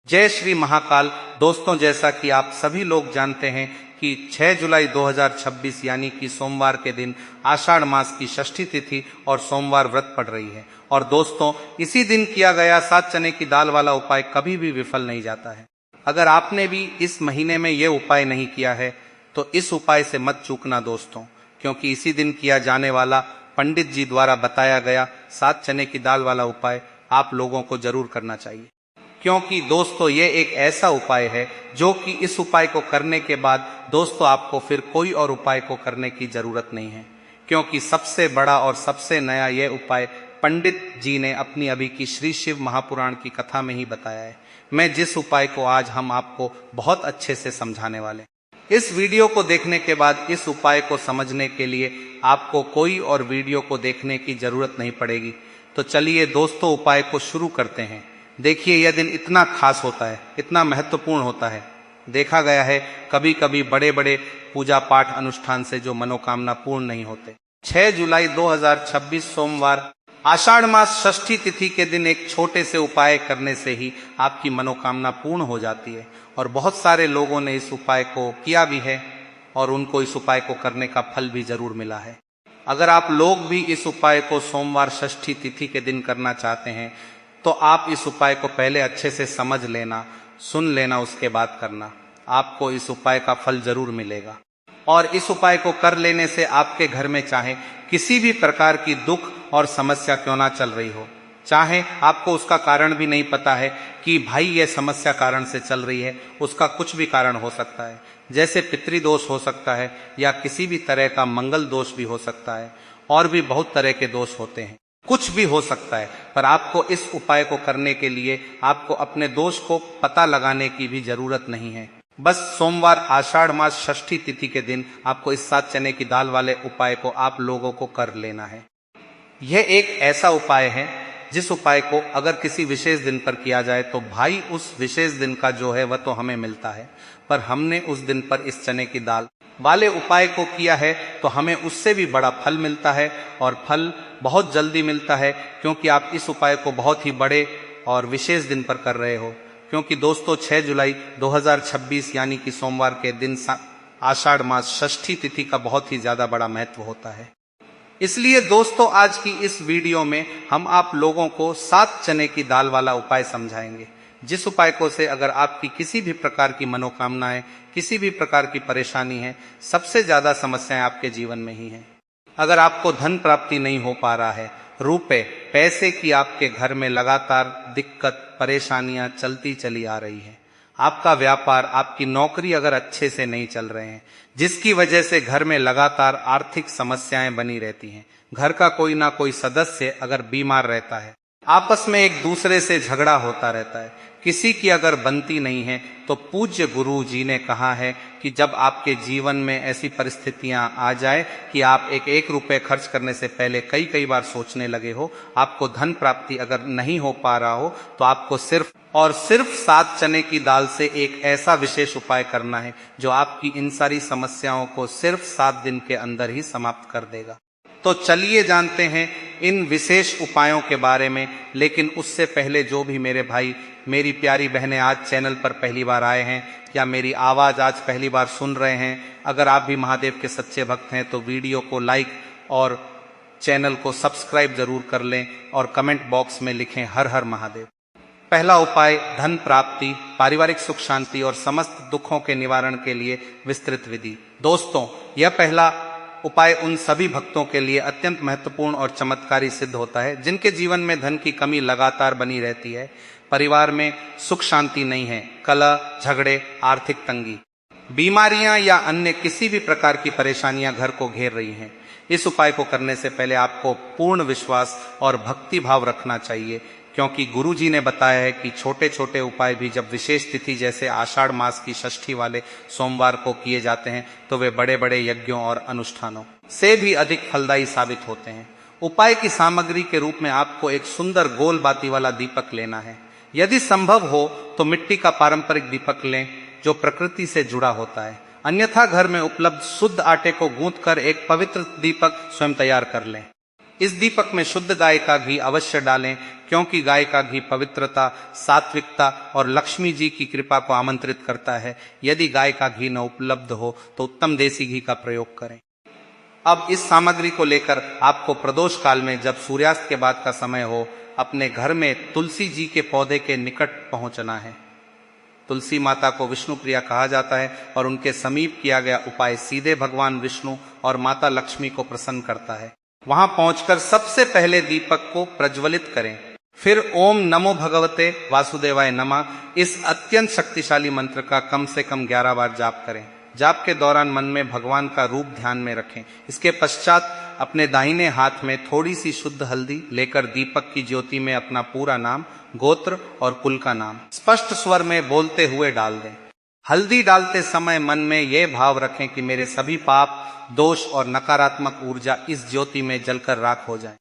जय श्री महाकाल। दोस्तों, जैसा कि आप सभी लोग जानते हैं कि 6 जुलाई 2026 यानी कि सोमवार के दिन आषाढ़ मास की षष्ठी तिथि और सोमवार व्रत पड़ रही है। और दोस्तों, इसी दिन किया गया 7 चने की दाल वाला उपाय कभी भी विफल नहीं जाता है। अगर आपने भी इस महीने में ये उपाय नहीं किया है तो इस उपाय से मत चूकना दोस्तों, क्योंकि इसी दिन किया जाने वाला पंडित जी द्वारा बताया गया 7 चने की दाल वाला उपाय आप लोगों को जरूर करना चाहिए। क्योंकि दोस्तों, ये एक ऐसा उपाय है जो कि इस उपाय को करने के बाद दोस्तों आपको फिर कोई और उपाय को करने की जरूरत नहीं है, क्योंकि सबसे बड़ा और सबसे नया ये उपाय पंडित जी ने अपनी अभी की श्री शिव महापुराण की कथा में ही बताया है। मैं जिस उपाय को आज हम आपको बहुत अच्छे से समझाने वाले। इस वीडियो को देखने के बाद इस उपाय को समझने के लिए आपको कोई और वीडियो को देखने की जरूरत नहीं पड़ेगी। तो चलिए दोस्तों, उपाय को शुरू करते हैं। देखिए, यह दिन इतना खास होता है, इतना महत्वपूर्ण होता है। देखा गया है कभी कभी बड़े बड़े पूजा पाठ अनुष्ठान से जो मनोकामना पूर्ण नहीं होते। 6 जुलाई 2026 सोमवार आषाढ़ मास षष्ठी तिथि के दिन एक छोटे से उपाय करने से ही आपकी मनोकामना पूर्ण हो जाती है। और बहुत सारे लोगों ने इस उपाय को किया भी है और उनको इस उपाय को करने का फल भी जरूर मिला है। अगर आप लोग भी इस उपाय को सोमवार षष्ठी तिथि के दिन करना चाहते हैं तो आप इस उपाय को पहले अच्छे से समझ लेना, सुन लेना, उसके बाद करना। आपको इस उपाय का फल जरूर मिलेगा। और इस उपाय को कर लेने से आपके घर में चाहे किसी भी प्रकार की दुख और समस्या क्यों ना चल रही हो, चाहे आपको उसका कारण भी नहीं पता है कि भाई ये समस्या कारण से चल रही है, उसका कुछ भी कारण हो सकता है। जैसे पितृदोष हो सकता है या किसी भी तरह का मंगल दोष भी हो सकता है, और भी बहुत तरह के दोष होते हैं, कुछ भी हो सकता है। पर आपको इस उपाय को करने के लिए आपको अपने दोष को पता लगाने की भी जरूरत नहीं है। बस सोमवार आषाढ़ मास षष्ठी तिथि के दिन आपको इस 7 चने की दाल वाले उपाय को आप लोगों को कर लेना है। यह एक ऐसा उपाय है जिस उपाय को अगर किसी विशेष दिन पर किया जाए तो भाई उस विशेष दिन का जो है वह तो हमें मिलता है, पर हमने उस दिन पर इस चने की दाल वाले उपाय को किया है तो हमें उससे भी बड़ा फल मिलता है। और फल बहुत जल्दी मिलता है, क्योंकि आप इस उपाय को बहुत ही बड़े और विशेष दिन पर कर रहे हो। क्योंकि दोस्तों, 6 जुलाई 2026 यानी कि सोमवार के दिन आषाढ़ मास षष्ठी तिथि का बहुत ही ज्यादा बड़ा महत्व होता है। इसलिए दोस्तों, आज की इस वीडियो में हम आप लोगों को 7 चने की दाल वाला उपाय समझाएंगे, जिस उपाय को से अगर आपकी किसी भी प्रकार की मनोकामनाएं, किसी भी प्रकार की परेशानी है, सबसे ज्यादा समस्याएं आपके जीवन में ही हैं। अगर आपको धन प्राप्ति नहीं हो पा रहा है, रुपए पैसे की आपके घर में लगातार दिक्कत परेशानियां चलती चली आ रही है, आपका व्यापार, आपकी नौकरी अगर अच्छे से नहीं चल रहे हैं, जिसकी वजह से घर में लगातार आर्थिक समस्याएं बनी रहती हैं, घर का कोई ना कोई सदस्य अगर बीमार रहता है, आपस में एक दूसरे से झगड़ा होता रहता है, किसी की अगर बनती नहीं है, तो पूज्य गुरु जी ने कहा है कि जब आपके जीवन में ऐसी परिस्थितियां आ जाए कि आप एक रुपए खर्च करने से पहले कई बार सोचने लगे हो, आपको धन प्राप्ति अगर नहीं हो पा रहा हो, तो आपको सिर्फ और सिर्फ 7 चने की दाल से एक ऐसा विशेष उपाय करना है जो आपकी इन सारी समस्याओं को सिर्फ 7 दिन के अंदर ही समाप्त कर देगा। तो चलिए जानते हैं इन विशेष उपायों के बारे में। लेकिन उससे पहले जो भी मेरे भाई, मेरी प्यारी बहनें आज चैनल पर पहली बार आए हैं या मेरी आवाज आज पहली बार सुन रहे हैं, अगर आप भी महादेव के सच्चे भक्त हैं तो वीडियो को लाइक और चैनल को सब्सक्राइब जरूर कर लें और कमेंट बॉक्स में लिखें हर हर महादेव। पहला उपाय, धन प्राप्ति, पारिवारिक सुख शांति और समस्त दुखों के निवारण के लिए विस्तृत विधि। दोस्तों, यह पहला उपाय उन सभी भक्तों के लिए अत्यंत महत्वपूर्ण और चमत्कारी सिद्ध होता है जिनके जीवन में धन की कमी लगातार बनी रहती है, परिवार में सुख शांति नहीं है, कलह, झगड़े, आर्थिक तंगी, बीमारियां या अन्य किसी भी प्रकार की परेशानियां घर को घेर रही हैं। इस उपाय को करने से पहले आपको पूर्ण विश्वास और भक्ति भाव रखना चाहिए, क्योंकि गुरु जी ने बताया है कि छोटे छोटे उपाय भी जब विशेष तिथि जैसे आषाढ़ मास की षष्ठी वाले सोमवार को किए जाते हैं तो वे बड़े बड़े यज्ञों और अनुष्ठानों से भी अधिक फलदायी साबित होते हैं। उपाय की सामग्री के रूप में आपको एक सुंदर गोल बाती वाला दीपक लेना है। यदि संभव हो तो मिट्टी का पारंपरिक दीपक लें जो प्रकृति से जुड़ा होता है, अन्यथा घर में उपलब्ध शुद्ध आटे को गूंथ कर एक पवित्र दीपक स्वयं तैयार कर लें। इस दीपक में शुद्ध गाय का घी अवश्य डालें, क्योंकि गाय का घी पवित्रता, सात्विकता और लक्ष्मी जी की कृपा को आमंत्रित करता है। यदि गाय का घी न उपलब्ध हो तो उत्तम देसी घी का प्रयोग करें। अब इस सामग्री को लेकर आपको प्रदोष काल में, जब सूर्यास्त के बाद का समय हो, अपने घर में तुलसी जी के पौधे के निकट पहुंचना है। तुलसी माता को विष्णु प्रिया कहा जाता है और उनके समीप किया गया उपाय सीधे भगवान विष्णु और माता लक्ष्मी को प्रसन्न करता है। वहां पहुंचकर सबसे पहले दीपक को प्रज्वलित करें, फिर ओम नमो भगवते वासुदेवाय नमः इस अत्यंत शक्तिशाली मंत्र का कम से कम 11 बार जाप करें। जाप के दौरान मन में भगवान का रूप ध्यान में रखें। इसके पश्चात अपने दाहिने हाथ में थोड़ी सी शुद्ध हल्दी लेकर दीपक की ज्योति में अपना पूरा नाम, गोत्र और कुल का नाम स्पष्ट स्वर में बोलते हुए डाल दें। हल्दी डालते समय मन में यह भाव रखें कि मेरे सभी पाप, दोष और नकारात्मक ऊर्जा इस ज्योति में जलकर राख हो जाए।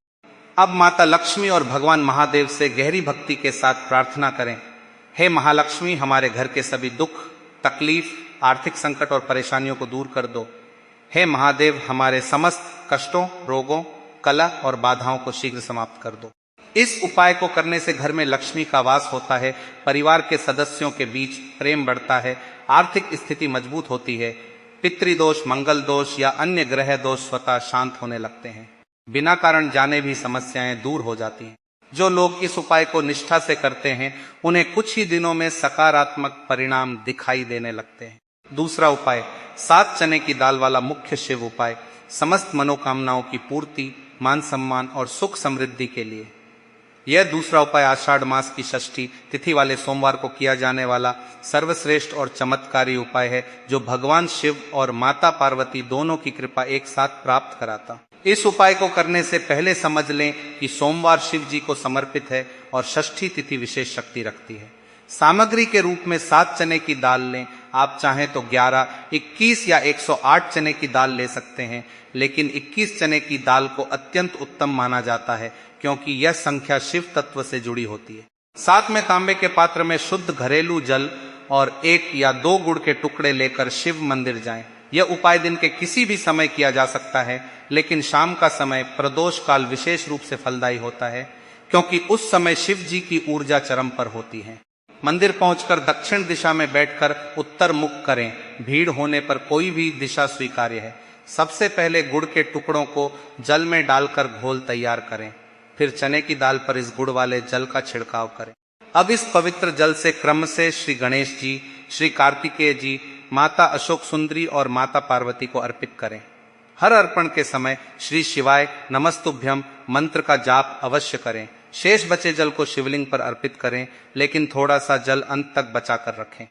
अब माता लक्ष्मी और भगवान महादेव से गहरी भक्ति के साथ प्रार्थना करें। हे महालक्ष्मी, हमारे घर के सभी दुख, तकलीफ, आर्थिक संकट और परेशानियों को दूर कर दो। हे महादेव, हमारे समस्त कष्टों, रोगों, कलह और बाधाओं को शीघ्र समाप्त कर दो। इस उपाय को करने से घर में लक्ष्मी का वास होता है, परिवार के सदस्यों के बीच प्रेम बढ़ता है, आर्थिक स्थिति मजबूत होती है, पितृदोष, मंगल दोष या अन्य ग्रह दोष स्वतः शांत होने लगते हैं, बिना कारण जाने भी समस्याएं दूर हो जाती हैं। जो लोग इस उपाय को निष्ठा से करते हैं, उन्हें कुछ ही दिनों में सकारात्मक परिणाम दिखाई देने लगते हैं। दूसरा उपाय, 7 चने की दाल वाला मुख्य शिव उपाय, समस्त मनोकामनाओं की पूर्ति, मान सम्मान और सुख समृद्धि के लिए। यह दूसरा उपाय आषाढ़ मास की षष्ठी तिथि वाले सोमवार को किया जाने वाला सर्वश्रेष्ठ और चमत्कारी उपाय है, जो भगवान शिव और माता पार्वती दोनों की कृपा एक साथ प्राप्त कराता। इस उपाय को करने से पहले समझ लें कि सोमवार शिव जी को समर्पित है और षष्ठी तिथि विशेष शक्ति रखती है। सामग्री के रूप में 7 चने की दाल लें। आप चाहें तो 11, 21 या 108 चने की दाल ले सकते हैं, लेकिन 21 चने की दाल को अत्यंत उत्तम माना जाता है, क्योंकि यह संख्या शिव तत्व से जुड़ी होती है। साथ में तांबे के पात्र में शुद्ध घरेलू जल और 1 या 2 गुड़ के टुकड़े लेकर शिव मंदिर जाएं। यह उपाय दिन के किसी भी समय किया जा सकता है, लेकिन शाम का समय प्रदोष काल विशेष रूप से फलदायी होता है, क्योंकि उस समय शिव जी की ऊर्जा चरम पर होती है। मंदिर पहुंचकर दक्षिण दिशा में बैठकर उत्तर मुख करें। भीड़ होने पर कोई भी दिशा स्वीकार्य है। सबसे पहले गुड़ के टुकड़ों को जल में डालकर घोल तैयार करें, फिर चने की दाल पर इस गुड़ वाले जल का छिड़काव करें। अब इस पवित्र जल से क्रम से श्री गणेश जी, श्री कार्तिकेय जी, माता अशोक सुंदरी और माता पार्वती को अर्पित करें। हर अर्पण के समय श्री शिवाय नमस्तुभ्यम मंत्र का जाप अवश्य करें। शेष बचे जल को शिवलिंग पर अर्पित करें, लेकिन थोड़ा सा जल अंत तक बचा कर रखें।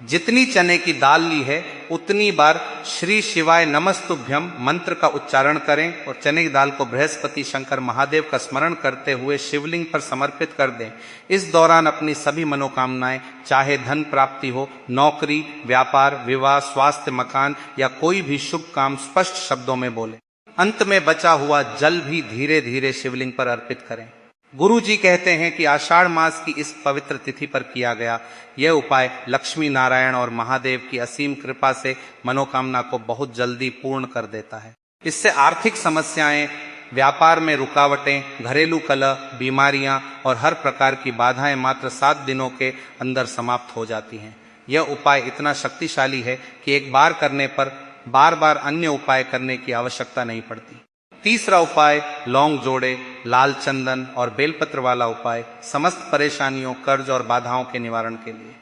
जितनी चने की दाल ली है, उतनी बार श्री शिवाय नमस्तुभ्यम मंत्र का उच्चारण करें और चने की दाल को बृहस्पति शंकर महादेव का स्मरण करते हुए शिवलिंग पर समर्पित कर दें। इस दौरान अपनी सभी मनोकामनाएं, चाहे धन प्राप्ति हो, नौकरी, व्यापार, विवाह, स्वास्थ्य, मकान या कोई भी शुभ काम स्पष्ट शब्दों में बोलें। अंत में बचा हुआ जल भी धीरे धीरे शिवलिंग पर अर्पित करें। गुरु जी कहते हैं कि आषाढ़ मास की इस पवित्र तिथि पर किया गया यह उपाय लक्ष्मी नारायण और महादेव की असीम कृपा से मनोकामना को बहुत जल्दी पूर्ण कर देता है। इससे आर्थिक समस्याएं, व्यापार में रुकावटें, घरेलू कलह, बीमारियां और हर प्रकार की बाधाएं मात्र 7 दिनों के अंदर समाप्त हो जाती हैं। यह उपाय इतना शक्तिशाली है कि एक बार करने पर बार बार अन्य उपाय करने की आवश्यकता नहीं पड़ती। तीसरा उपाय, लौंग जोड़े, लाल चंदन और बेलपत्र वाला उपाय, समस्त परेशानियों, कर्ज और बाधाओं के निवारण के लिए।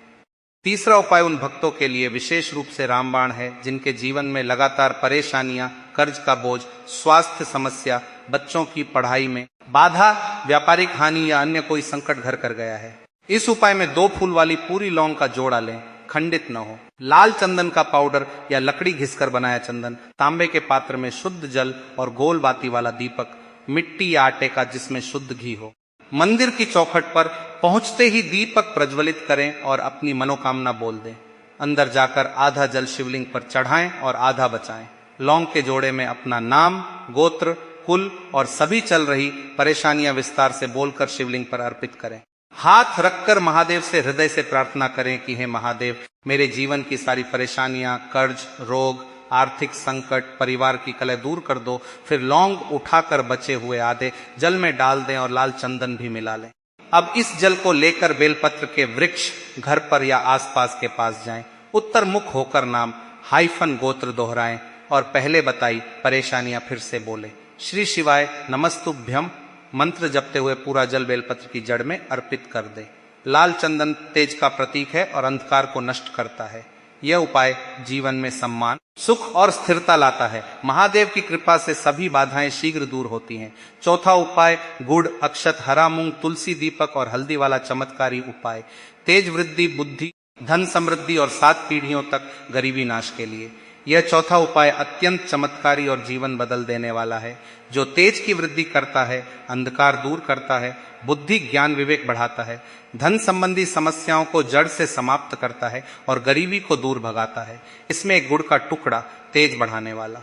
तीसरा उपाय उन भक्तों के लिए विशेष रूप से रामबाण है, जिनके जीवन में लगातार परेशानियां, कर्ज का बोझ, स्वास्थ्य समस्या, बच्चों की पढ़ाई में बाधा, व्यापारिक हानि या अन्य कोई संकट घर कर गया है। इस उपाय में 2 फूल वाली पूरी लौंग का जोड़ा लें, खंडित न हो। लाल चंदन का पाउडर या लकड़ी घिसकर बनाया चंदन, तांबे के पात्र में शुद्ध जल और गोल बाती वाला दीपक, मिट्टी या आटे का जिसमें शुद्ध घी हो। मंदिर की चौखट पर पहुंचते ही दीपक प्रज्वलित करें और अपनी मनोकामना बोल दें। अंदर जाकर आधा जल शिवलिंग पर चढ़ाएं और आधा बचाएं। लौंग के जोड़े में अपना नाम, गोत्र, कुल और सभी चल रही परेशानियां विस्तार से बोलकर शिवलिंग पर अर्पित करें। हाथ रखकर महादेव से हृदय से प्रार्थना करें कि हे महादेव, मेरे जीवन की सारी परेशानियां, कर्ज, रोग, आर्थिक संकट, परिवार की कलह दूर कर दो। फिर लौंग उठाकर बचे हुए आधे जल में डाल दें और लाल चंदन भी मिला लें। अब इस जल को लेकर बेलपत्र के वृक्ष घर पर या आसपास के पास जाएं। उत्तर मुख होकर नाम हाइफन गोत्र दोहराएं और पहले बताई परेशानियां फिर से बोले। श्री शिवाय नमस्तुभ्यम मंत्र जपते हुए पूरा जल बेलपत्र की जड़ में अर्पित कर दे। लाल चंदन तेज का प्रतीक है और अंधकार को नष्ट करता है। यह उपाय जीवन में सम्मान, सुख और स्थिरता लाता है। महादेव की कृपा से सभी बाधाएं शीघ्र दूर होती हैं। चौथा उपाय गुड़, अक्षत, हरा मूंग, तुलसी, दीपक और हल्दी वाला चमत्कारी उपाय। तेज वृद्धि, बुद्धि, धन समृद्धि और 7 पीढ़ियों तक गरीबी नाश के लिए। यह चौथा उपाय अत्यंत चमत्कारी और जीवन बदल देने वाला है, जो तेज की वृद्धि करता है, अंधकार दूर करता है, बुद्धि ज्ञान विवेक बढ़ाता है, धन संबंधी समस्याओं को जड़ से समाप्त करता है और गरीबी को दूर भगाता है। इसमें एक गुड़ का टुकड़ा तेज बढ़ाने वाला,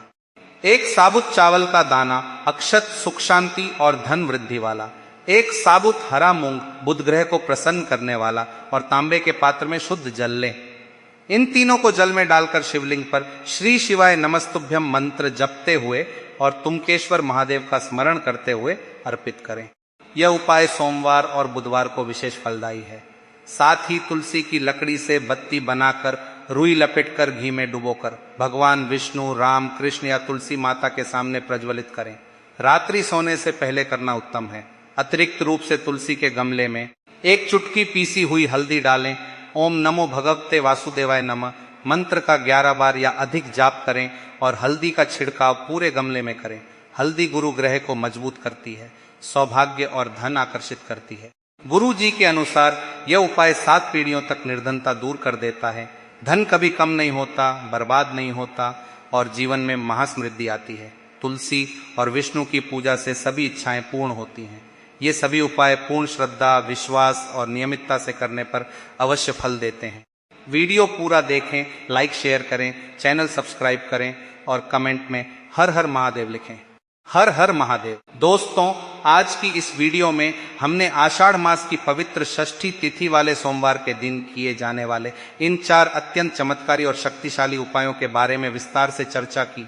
एक साबुत चावल का दाना अक्षत सुख शांति और धन वृद्धि वाला, एक साबुत हरा मूंग बुध ग्रह को प्रसन्न करने वाला और तांबे के पात्र में शुद्ध जल लें। इन तीनों को जल में डालकर शिवलिंग पर श्री शिवाय नमस्तुभ्यम मंत्र जपते हुए और तुमकेश्वर महादेव का स्मरण करते हुए अर्पित करें। यह उपाय सोमवार और बुधवार को विशेष फलदायी है। साथ ही तुलसी की लकड़ी से बत्ती बनाकर रुई लपेटकर घी में डुबोकर भगवान विष्णु, राम, कृष्ण या तुलसी माता के सामने प्रज्वलित करें। रात्रि सोने से पहले करना उत्तम है। अतिरिक्त रूप से तुलसी के गमले में एक चुटकी पीसी हुई हल्दी डालें। ओम नमो भगवते वासुदेवाय नमः मंत्र का 11 बार या अधिक जाप करें और हल्दी का छिड़काव पूरे गमले में करें। हल्दी गुरु ग्रह को मजबूत करती है, सौभाग्य और धन आकर्षित करती है। गुरु जी के अनुसार यह उपाय 7 पीढ़ियों तक निर्धनता दूर कर देता है। धन कभी कम नहीं होता, बर्बाद नहीं होता और जीवन में महासमृद्धि आती है। तुलसी और विष्णु की पूजा से सभी इच्छाएं पूर्ण होती हैं। ये सभी उपाय पूर्ण श्रद्धा, विश्वास और नियमितता से करने पर अवश्य फल देते हैं। वीडियो पूरा देखें, लाइक शेयर करें, चैनल सब्सक्राइब करें और कमेंट में हर हर महादेव लिखें। हर हर महादेव। दोस्तों, आज की इस वीडियो में हमने आषाढ़ मास की पवित्र षष्ठी तिथि वाले सोमवार के दिन किए जाने वाले इन 4 अत्यंत चमत्कारी और शक्तिशाली उपायों के बारे में विस्तार से चर्चा की।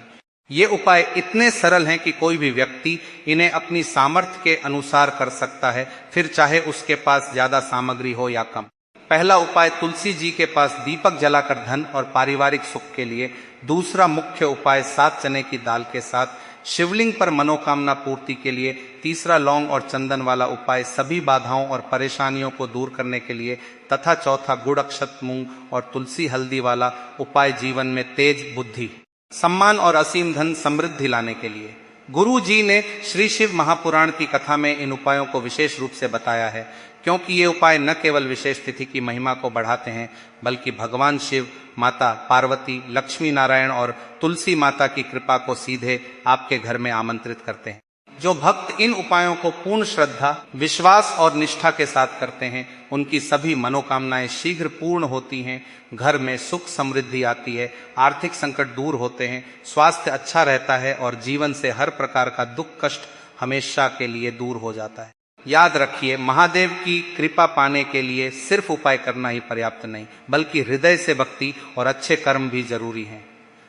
ये उपाय इतने सरल हैं कि कोई भी व्यक्ति इन्हें अपनी सामर्थ्य के अनुसार कर सकता है, फिर चाहे उसके पास ज्यादा सामग्री हो या कम। पहला उपाय तुलसी जी के पास दीपक जलाकर धन और पारिवारिक सुख के लिए। दूसरा मुख्य उपाय 7 चने की दाल के साथ शिवलिंग पर मनोकामना पूर्ति के लिए। तीसरा लौंग और चंदन वाला उपाय सभी बाधाओं और परेशानियों को दूर करने के लिए तथा चौथा गुड़, अक्षत, मूंग और तुलसी हल्दी वाला उपाय जीवन में तेज बुद्धि, सम्मान और असीम धन समृद्धि लाने के लिए। गुरु जी ने श्री शिव महापुराण की कथा में इन उपायों को विशेष रूप से बताया है, क्योंकि ये उपाय न केवल विशेष तिथि की महिमा को बढ़ाते हैं, बल्कि भगवान शिव, माता पार्वती, लक्ष्मी नारायण और तुलसी माता की कृपा को सीधे आपके घर में आमंत्रित करते हैं। जो भक्त इन उपायों को पूर्ण श्रद्धा, विश्वास और निष्ठा के साथ करते हैं, उनकी सभी मनोकामनाएं शीघ्र पूर्ण होती हैं। घर में सुख समृद्धि आती है, आर्थिक संकट दूर होते हैं, स्वास्थ्य अच्छा रहता है और जीवन से हर प्रकार का दुख कष्ट हमेशा के लिए दूर हो जाता है। याद रखिए, महादेव की कृपा पाने के लिए सिर्फ उपाय करना ही पर्याप्त नहीं, बल्कि हृदय से भक्ति और अच्छे कर्म भी जरूरी हैं।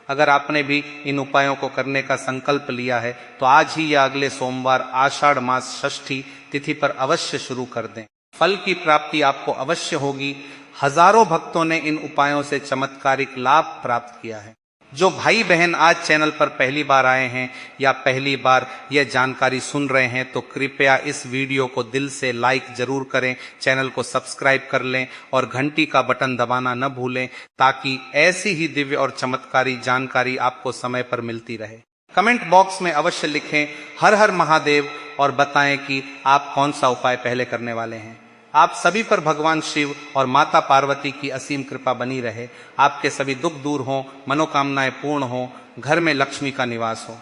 अगर आपने भी इन उपायों को करने का संकल्प लिया है तो आज ही या अगले सोमवार आषाढ़ मास षष्ठी तिथि पर अवश्य शुरू कर दें। फल की प्राप्ति आपको अवश्य होगी। हजारों भक्तों ने इन उपायों से चमत्कारिक लाभ प्राप्त किया है। जो भाई बहन आज चैनल पर पहली बार आए हैं या पहली बार यह जानकारी सुन रहे हैं, तो कृपया इस वीडियो को दिल से लाइक जरूर करें, चैनल को सब्सक्राइब कर लें और घंटी का बटन दबाना न भूलें, ताकि ऐसी ही दिव्य और चमत्कारी जानकारी आपको समय पर मिलती रहे। कमेंट बॉक्स में अवश्य लिखें हर हर महादेव और बताएं कि आप कौन सा उपाय पहले करने वाले हैं। आप सभी पर भगवान शिव और माता पार्वती की असीम कृपा बनी रहे। आपके सभी दुख दूर हों, मनोकामनाएं पूर्ण हों, घर में लक्ष्मी का निवास हो।